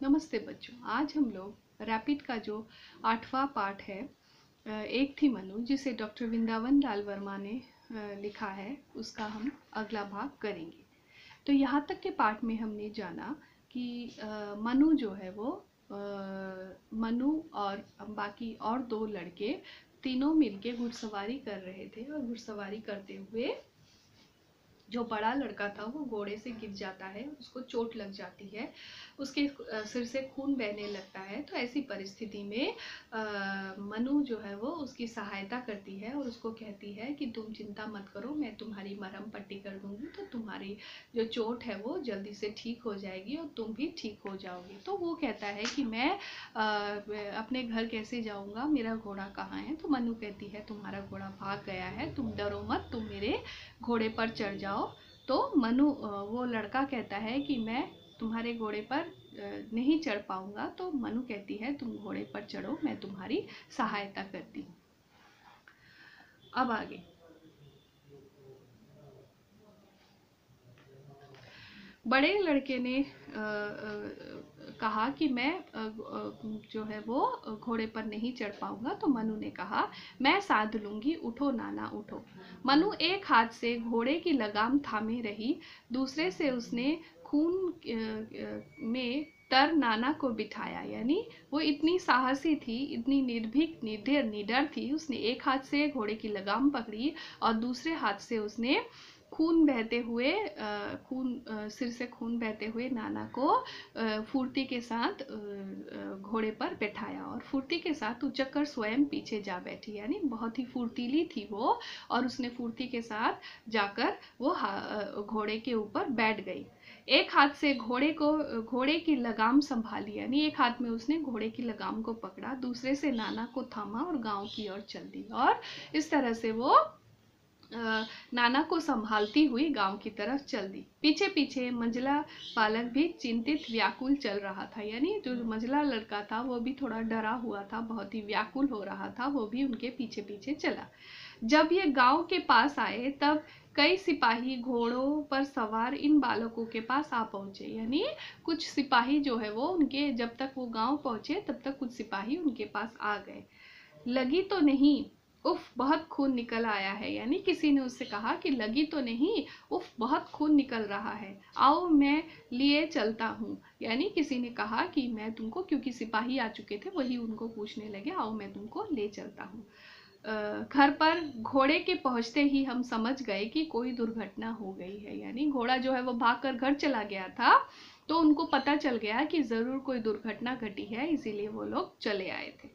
नमस्ते बच्चों, आज हम लोग रैपिड का जो 8वां पाठ है, एक थी मनु, जिसे डॉक्टर वृंदावन लाल वर्मा ने लिखा है, उसका हम अगला भाग करेंगे। तो यहाँ तक के पाठ में हमने जाना कि मनु जो है वो मनु और बाकी और दो लड़के तीनों मिलके घुड़सवारी कर रहे थे और घुड़सवारी करते हुए जो बड़ा लड़का था वो घोड़े से गिर जाता है, उसको चोट लग जाती है, उसके सिर से खून बहने लगता है। तो ऐसी परिस्थिति में मनु जो है वो उसकी सहायता करती है और उसको कहती है कि तुम चिंता मत करो, मैं तुम्हारी मरहम पट्टी कर दूंगी, तो तुम्हारी जो चोट है वो जल्दी से ठीक हो जाएगी और तुम भी ठीक हो जाओगे। तो वो कहता है कि मैं अपने घर कैसे जाऊंगा, मेरा घोड़ा कहाँ है। तो मनु कहती है तुम्हारा घोड़ा भाग गया है, तुम डरो मत, तुम मेरे घोड़े पर चढ़ जाओ। तो मनु वो लड़का कहता है कि मैं तुम्हारे घोड़े पर नहीं चढ़ पाऊंगा। तो मनु कहती है तुम घोड़े पर चढ़ो, मैं तुम्हारी सहायता करती हूँ। अब आगे बड़े लड़के ने कहा कि मैं जो है वो घोड़े पर नहीं चढ़ पाऊंगा। तो मनु ने कहा मैं साध लूंगी, उठो नाना उठो। मनु एक हाथ से घोड़े की लगाम थामे रही, दूसरे से उसने खून में तर नाना को बिठाया। यानी वो इतनी साहसी थी, इतनी निर्भीक निडर थी। उसने एक हाथ से घोड़े की लगाम पकड़ी और दूसरे हाथ से उसने खून बहते हुए सिर से खून बहते हुए नाना को फुर्ती के साथ घोड़े पर बैठाया और फुर्ती के साथ उचक कर स्वयं पीछे जा बैठी। यानी बहुत ही फुर्तीली थी वो और उसने फुर्ती के साथ जाकर वो घोड़े के ऊपर बैठ गई। एक हाथ से घोड़े की लगाम संभाली, यानी एक हाथ में उसने घोड़े की लगाम को पकड़ा, दूसरे से नाना को थामा और गांव की ओर चल दी। और इस तरह से वो नाना को संभालती हुई गांव की तरफ चल दी। पीछे पीछे मंझला बालक भी चिंतित व्याकुल चल रहा था। यानी जो मंझला लड़का था वो भी थोड़ा डरा हुआ था, बहुत ही व्याकुल हो रहा था, वो भी उनके पीछे पीछे चला। जब ये गांव के पास आए तब कई सिपाही घोड़ों पर सवार इन बालकों के पास आ पहुंचे। यानी कुछ सिपाही जो है वो उनके, जब तक वो गांव पहुंचे तब तक कुछ सिपाही उनके पास आ गए। लगी तो नहीं, उफ बहुत खून निकल आया है। यानी किसी ने उससे कहा कि लगी तो नहीं, उफ बहुत खून निकल रहा है, आओ मैं लिए चलता हूँ। यानी किसी ने कहा कि मैं तुमको, क्योंकि सिपाही आ चुके थे वही उनको पूछने लगे, आओ मैं तुमको ले चलता हूँ। घर पर घोड़े के पहुंचते ही हम समझ गए कि कोई दुर्घटना हो गई है। यानी घोड़ा जो है वो भागकर घर चला गया था, तो उनको पता चल गया कि जरूर कोई दुर्घटना घटी है, इसीलिए वो लोग चले आए थे।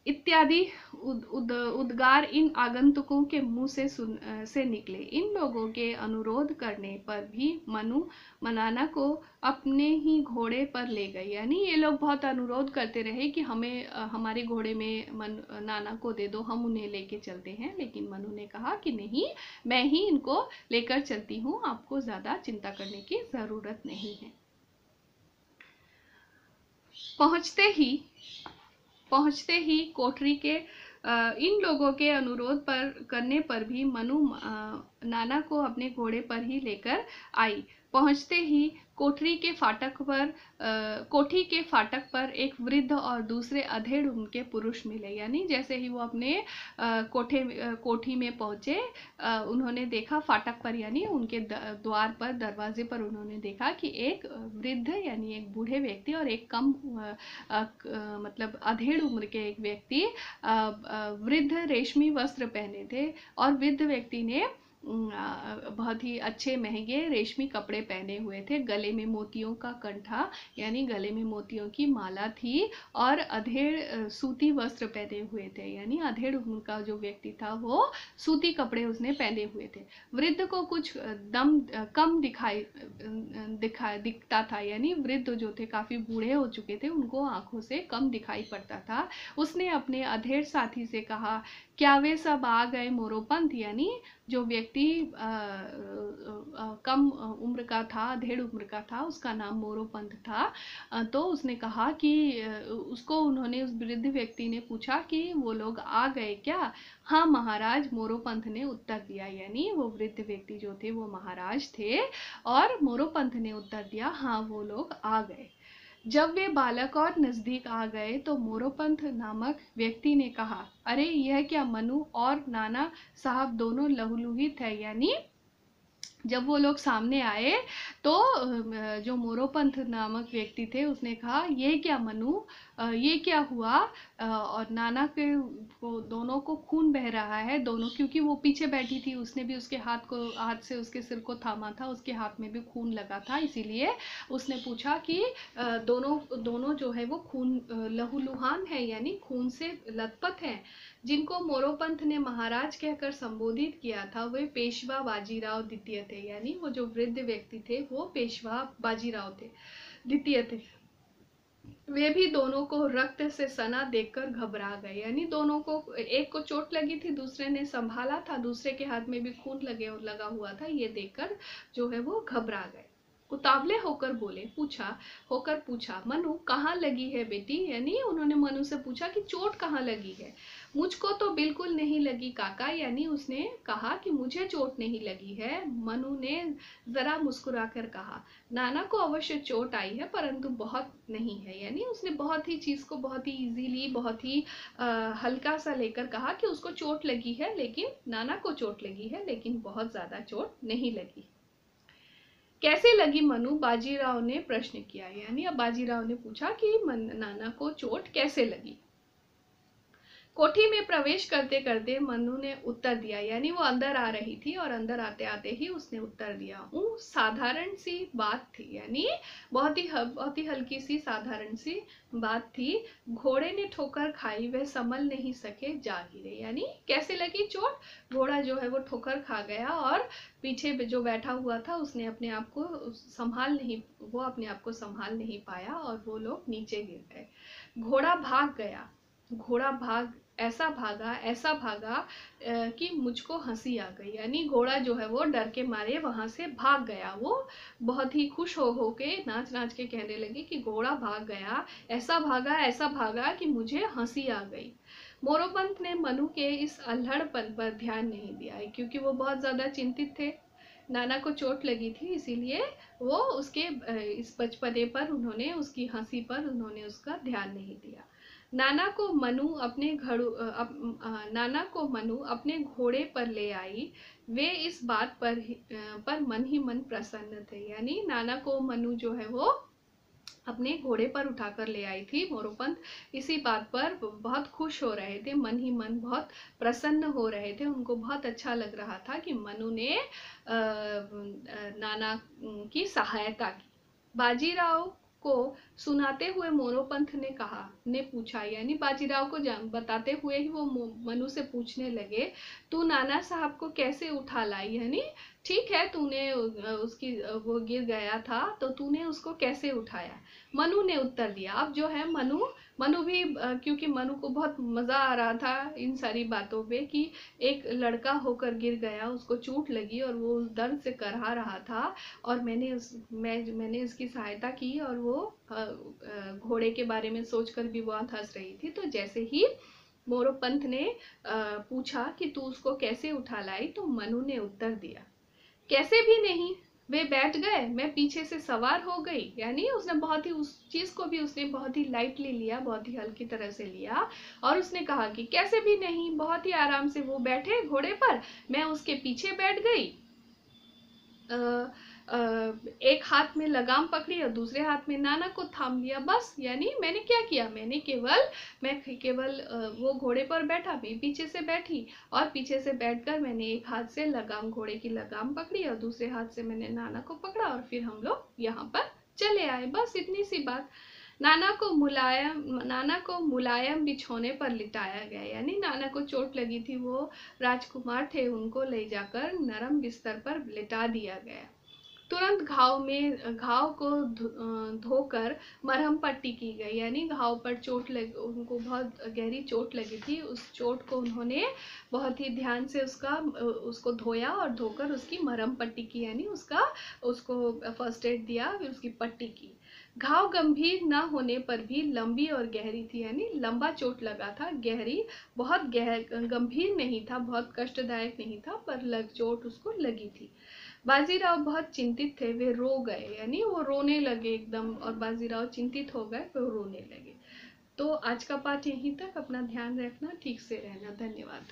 इत्यादि उद्गार इन आगंतुकों के मुंह से निकले। इन लोगों के अनुरोध करने पर भी मनु नाना को अपने ही घोड़े पर ले गई। यानी ये लोग बहुत अनुरोध करते रहे कि हमें हमारे घोड़े में नाना को दे दो, हम उन्हें लेके चलते हैं। लेकिन मनु ने कहा कि नहीं, मैं ही इनको लेकर चलती हूँ, आपको ज्यादा चिंता करने की जरूरत नहीं है। पहुंचते ही कोठरी के इन लोगों के अनुरोध करने पर भी मनु नाना को अपने घोड़े पर ही लेकर आई। पहुंचते ही कोठी के फाटक पर एक वृद्ध और दूसरे अधेड़ उनके पुरुष मिले। यानी जैसे ही वो अपने कोठी में पहुंचे, उन्होंने देखा फाटक पर, यानी उनके द्वार पर, दरवाजे पर उन्होंने देखा कि एक वृद्ध यानी एक बूढ़े व्यक्ति और एक कम मतलब अधेड़ उम्र के एक व्यक्ति वृद्ध रेशमी वस्त्र पहने थे और वृद्ध व्यक्ति ने बहुत ही अच्छे महंगे रेशमी कपड़े पहने हुए थे। गले में मोतियों का कंठा, यानी गले में मोतियों की माला थी और अधेड़ सूती वस्त्र पहने हुए थे। यानी अधेड़ उम्र का जो व्यक्ति था वो सूती कपड़े उसने पहने हुए थे। वृद्ध को कुछ दम कम दिखता था। यानी वृद्ध जो थे काफी बूढ़े हो चुके थे, उनको आंखों से कम दिखाई पड़ता था। उसने अपने अधेड़ साथी से कहा क्या वे सब आ गए मोरोपंथ, यानी जो व्यक्ति कम उम्र का था, 1.5 उम्र का था, उसका नाम मोरोपंथ था। तो उसने कहा कि उसको उन्होंने, उस वृद्ध व्यक्ति ने पूछा कि वो लोग आ गए क्या? हाँ महाराज, मोरोपंथ ने उत्तर दिया। यानी वो वृद्ध व्यक्ति जो थे वो महाराज थे, और मोरोपंथ ने उत्तर दिया हाँ वो लोग आ गए। जब वे बालक और नजदीक आ गए तो मोरोपंथ नामक व्यक्ति ने कहा, अरे यह क्या, मनु और नाना साहब दोनों लहूलुहित है। यानी जब वो लोग सामने आए तो जो मोरोपंथ नामक व्यक्ति थे उसने कहा, ये क्या मनु, ये क्या हुआ? और नाना के को दोनों को खून बह रहा है, दोनों, क्योंकि वो पीछे बैठी थी, उसने भी उसके हाथ से उसके सिर को थामा था, उसके हाथ में भी खून लगा था, इसीलिए उसने पूछा कि दोनों दोनों जो है वो खून लहूलुहान है, यानी खून से लथपथ हैं। जिनको मोरोपंथ ने महाराज कहकर संबोधित किया था वे पेशवा बाजीराव द्वितीय थे। यानी वो जो वृद्ध व्यक्ति थे वो पेशवा बाजीराव थे, द्वितीय थे। वे भी दोनों को रक्त से सना देखकर घबरा गए। यानी दोनों को, एक को चोट लगी थी, दूसरे ने संभाला था, दूसरे के हाथ में भी खून लगा हुआ था, ये देखकर जो है वो घबरा गए। उतावले होकर पूछा, मनु कहाँ लगी है बेटी? यानी उन्होंने मनु से पूछा कि चोट कहाँ लगी है? मुझको तो बिल्कुल नहीं लगी काका। यानी उसने कहा कि मुझे चोट नहीं लगी है। मनु ने जरा मुस्कुराकर कहा, नाना को अवश्य चोट आई है परंतु बहुत नहीं है। यानी उसने बहुत ही चीज को बहुत ही इजीली, बहुत ही हल्का सा लेकर कहा कि उसको चोट लगी है, लेकिन नाना को चोट लगी है, लेकिन बहुत ज्यादा चोट नहीं लगी। कैसे लगी मनु? बाजीराव ने प्रश्न किया। यानी अब बाजीराव ने पूछा कि नाना को चोट कैसे लगी। कोठी में प्रवेश करते करते मनु ने उत्तर दिया। यानी वो अंदर आ रही थी और अंदर आते आते ही उसने उत्तर दिया, साधारण सी बात थी। यानी बहुत ही हल्की सी साधारण सी बात थी। घोड़े ने ठोकर खाई, वह संभल नहीं सके, जा गिरे। यानी कैसे लगी चोट? घोड़ा जो है वो ठोकर खा गया और पीछे जो बैठा हुआ था उसने अपने आप को अपने आप को संभाल नहीं पाया और वो लोग नीचे गिर गए। घोड़ा भाग गया, ऐसा भागा कि मुझको हंसी आ गई। यानी घोड़ा जो है वो डर के मारे वहां से भाग गया। वो बहुत ही खुश हो के नाच के कहने लगी कि घोड़ा भाग गया, ऐसा भागा कि मुझे हंसी आ गई। मोरोपंत ने मनु के इस अल्हड़पन पर ध्यान नहीं दिया, क्योंकि वो बहुत ज्यादा चिंतित थे। नाना को चोट लगी थी, इसीलिए वो उसके इस बचपने पर उन्होंने, उसकी हंसी पर उन्होंने उसका ध्यान नहीं दिया। नाना को मनु अपने घोड़े पर ले आई। वे इस बात पर मन ही मन प्रसन्न थे। यानी नाना को मनु जो है वो अपने घोड़े पर उठाकर ले आई थी मोरोपंत, इसी बात पर बहुत खुश हो रहे थे, मन ही मन बहुत प्रसन्न हो रहे थे। उनको बहुत अच्छा लग रहा था कि मनु ने नाना की सहायता की। बाजीराव को सुनाते हुए मोरोपंत ने पूछा, यानी बाजीराव को बताते हुए ही वो मनु से पूछने लगे, तू नाना साहब को कैसे उठा लाई? यानी ठीक है, तूने उसकी वो गिर गया था तो तूने उसको कैसे उठाया? मनु ने उत्तर दिया। अब जो है मनु भी, क्योंकि मनु को बहुत मजा आ रहा था इन सारी बातों पे कि एक लड़का होकर गिर गया, उसको चोट लगी और वो उस दर्द से करहा रहा था और मैंने उसकी सहायता की और वो घोड़े के बारे में सोचकर भी बहुत हंस रही थी। तो जैसे ही मोरोपंत ने पूछा कि तू उसको कैसे उठा लाई, तो मनु ने उत्तर दिया, कैसे भी नहीं, वे बैठ गए, मैं पीछे से सवार हो गई। यानी उसने बहुत ही, उस चीज को भी उसने बहुत ही लाइटली लिया, बहुत ही हल्की तरह से लिया और उसने कहा कि कैसे भी नहीं, बहुत ही आराम से वो बैठे घोड़े पर, मैं उसके पीछे बैठ गई, एक हाथ में लगाम पकड़ी और दूसरे हाथ में नाना को थाम लिया, बस। यानी मैंने क्या किया, मैं केवल वो घोड़े पर बैठा, मैं पीछे से बैठी और पीछे से बैठकर मैंने एक हाथ से घोड़े की लगाम पकड़ी और दूसरे हाथ से मैंने नाना को पकड़ा और फिर हम लोग यहाँ पर चले आए, बस इतनी सी बात। नाना को मुलायम बिछौने पर लिटाया गया। यानी नाना को चोट लगी थी, वो राजकुमार थे, उनको ले जाकर नरम बिस्तर पर लिटा दिया गया। तुरंत घाव को धोकर मरहम पट्टी की गई, यानी घाव पर चोट लग, उनको बहुत गहरी चोट लगी थी, उस चोट को उन्होंने बहुत ही ध्यान से उसको धोया और धोकर उसकी मरहम पट्टी की, यानी उसको फर्स्ट एड दिया, फिर उसकी पट्टी की। घाव गंभीर न होने पर भी लंबी और गहरी थी, यानी लंबा चोट लगा था, बहुत गंभीर नहीं था, बहुत कष्टदायक नहीं था, पर चोट उसको लगी थी। बाजीराव बहुत चिंतित थे, वे रो गए, यानी वो रोने लगे एकदम, और बाजीराव चिंतित हो गए, वो रोने लगे। तो आज का पाठ यहीं तक। अपना ध्यान रखना, ठीक से रहना। धन्यवाद।